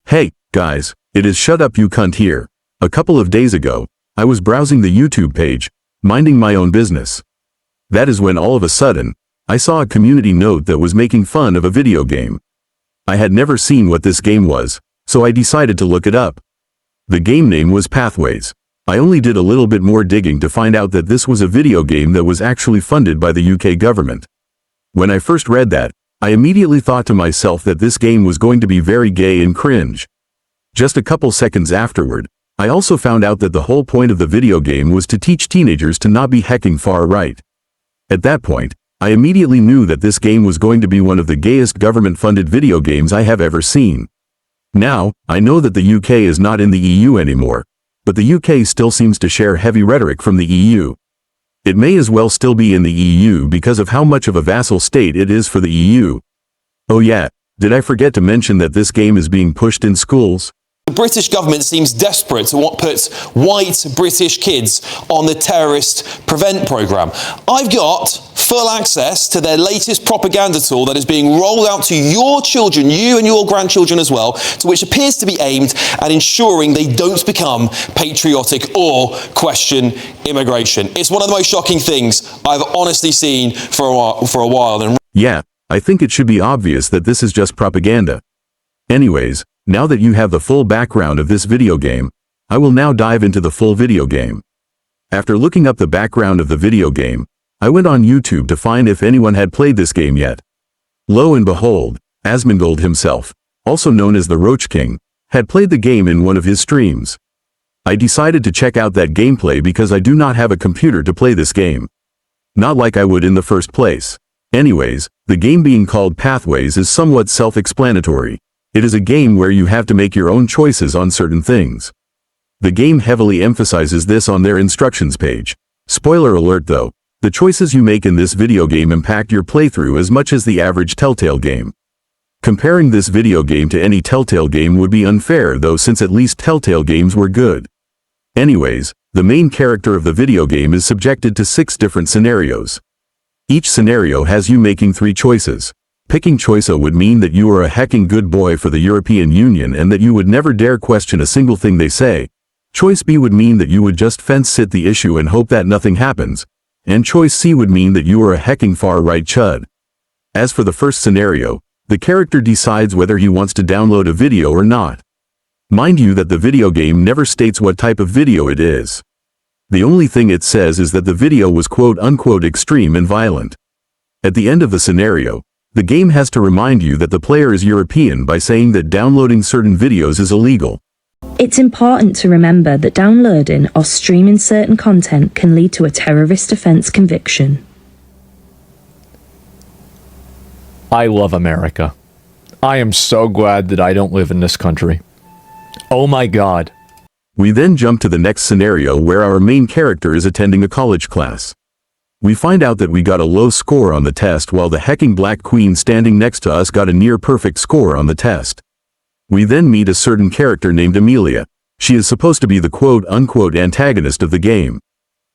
Hey, guys, it is Shut Up You Cunt here. A couple of days ago, I was browsing the YouTube page, minding my own business. That is when all of a sudden, I saw a community note that was making fun of a video game. I had never seen what this game was, so I decided to look it up. The game name was Pathways. I only did a little bit more digging to find out that this was a video game that was actually funded by the UK government. When I first read that, I immediately thought to myself that this game was going to be very gay and cringe. Just a couple seconds afterward, I also found out that the whole point of the video game was to teach teenagers to not be hecking far right. At that point, I immediately knew that this game was going to be one of the gayest government-funded video games I have ever seen. Now, I know that the UK is not in the EU anymore, but the UK still seems to share heavy rhetoric from the EU. It may as well still be in the EU because of how much of a vassal state it is for the EU. Oh yeah, did I forget to mention that this game is being pushed in schools? The British government seems desperate to put white British kids on the terrorist prevent programme. I've got full access to their latest propaganda tool that is being rolled out to your children, you and your grandchildren as well, to which appears to be aimed at ensuring they don't become patriotic or question immigration. It's one of the most shocking things I've honestly seen for a while. And yeah, I think it should be obvious that this is just propaganda. Anyways, now that you have the full background of this video game, I will now dive into the full video game. After looking up the background of the video game, I went on YouTube to find if anyone had played this game yet. Lo and behold, Asmongold himself, also known as the Roach King, had played the game in one of his streams. I decided to check out that gameplay because I do not have a computer to play this game. Not like I would in the first place. Anyways, the game being called Pathways is somewhat self-explanatory. It is a game where you have to make your own choices on certain things. The game heavily emphasizes this on their instructions page. Spoiler alert though, the choices you make in this video game impact your playthrough as much as the average Telltale game. Comparing this video game to any Telltale game would be unfair though, since at least Telltale games were good. Anyways, the main character of the video game is subjected to 6 different scenarios. Each scenario has you making 3 choices. Picking choice A would mean that you are a hecking good boy for the European Union and that you would never dare question a single thing they say. Choice B would mean that you would just fence-sit the issue and hope that nothing happens. And choice C would mean that you are a hecking far-right chud. As for the first scenario, the character decides whether he wants to download a video or not. Mind you that the video game never states what type of video it is. The only thing it says is that the video was quote-unquote extreme and violent. At the end of the scenario, the game has to remind you that the player is European by saying that downloading certain videos is illegal. It's important to remember that downloading or streaming certain content can lead to a terrorist offence conviction. I love America. I am so glad that I don't live in this country. Oh my God. We then jump to the next scenario where our main character is attending a college class. We find out that we got a low score on the test while the hecking black queen standing next to us got a near perfect score on the test. We then meet a certain character named Amelia. She is supposed to be the quote-unquote antagonist of the game.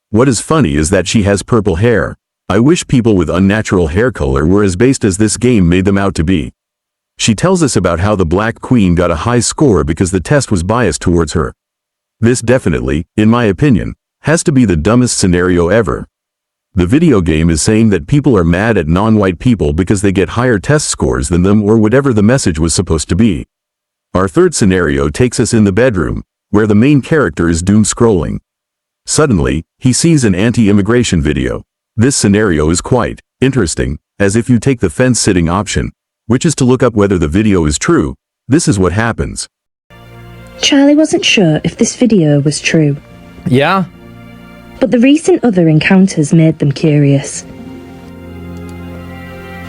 What is funny is that she has purple hair. I wish people with unnatural hair color were as based as this game made them out to be. She tells us about how the black queen got a high score because the test was biased towards her. This definitely, in my opinion, has to be the dumbest scenario ever. The video game is saying that people are mad at non-white people because they get higher test scores than them or whatever the message was supposed to be. Our third scenario takes us in the bedroom, where the main character is doom scrolling. Suddenly, he sees an anti-immigration video. This scenario is quite interesting, as if you take the fence-sitting option, which is to look up whether the video is true, this is what happens. Charlie wasn't sure if this video was true. Yeah? But the recent other encounters made them curious.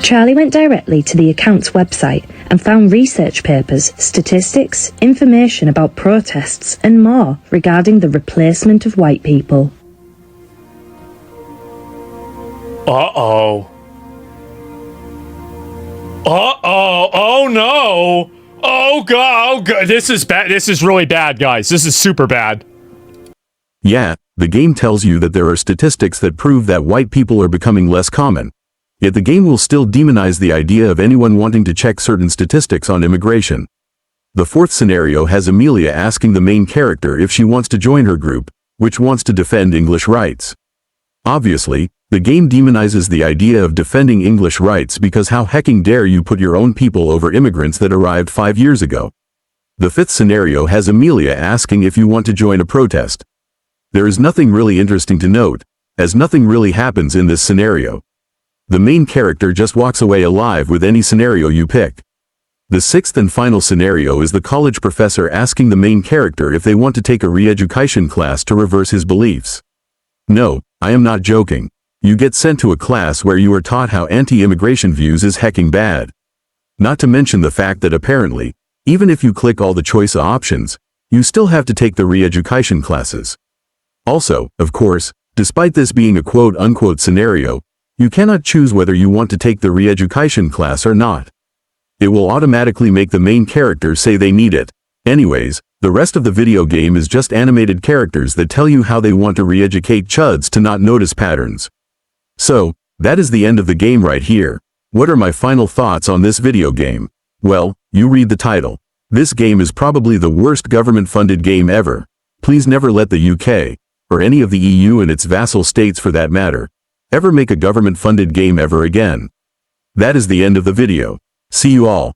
Charlie went directly to the account's website and found research papers, statistics, information about protests and more regarding the replacement of white people. Uh-oh. Uh-oh. Oh no. Oh God. Oh God. This is bad. This is really bad, guys. This is super bad. Yeah, the game tells you that there are statistics that prove that white people are becoming less common. Yet the game will still demonize the idea of anyone wanting to check certain statistics on immigration. The fourth scenario has Amelia asking the main character if she wants to join her group, which wants to defend English rights. Obviously, the game demonizes the idea of defending English rights because how hecking dare you put your own people over immigrants that arrived 5 years ago. The fifth scenario has Amelia asking if you want to join a protest. There is nothing really interesting to note, as nothing really happens in this scenario. The main character just walks away alive with any scenario you pick. The sixth and final scenario is the college professor asking the main character if they want to take a re-education class to reverse his beliefs. No, I am not joking. You get sent to a class where you are taught how anti-immigration views is hecking bad. Not to mention the fact that apparently, even if you click all the choice options, you still have to take the re-education classes. Also, of course, despite this being a quote-unquote scenario, you cannot choose whether you want to take the re-education class or not. It will automatically make the main character say they need it. Anyways, the rest of the video game is just animated characters that tell you how they want to re-educate chuds to not notice patterns. So, that is the end of the game right here. What are my final thoughts on this video game? Well, you read the title. This game is probably the worst government-funded game ever. Please never let the UK, or any of the EU and its vassal states for that matter, ever make a government-funded game ever again. That is the end of the video. See you all.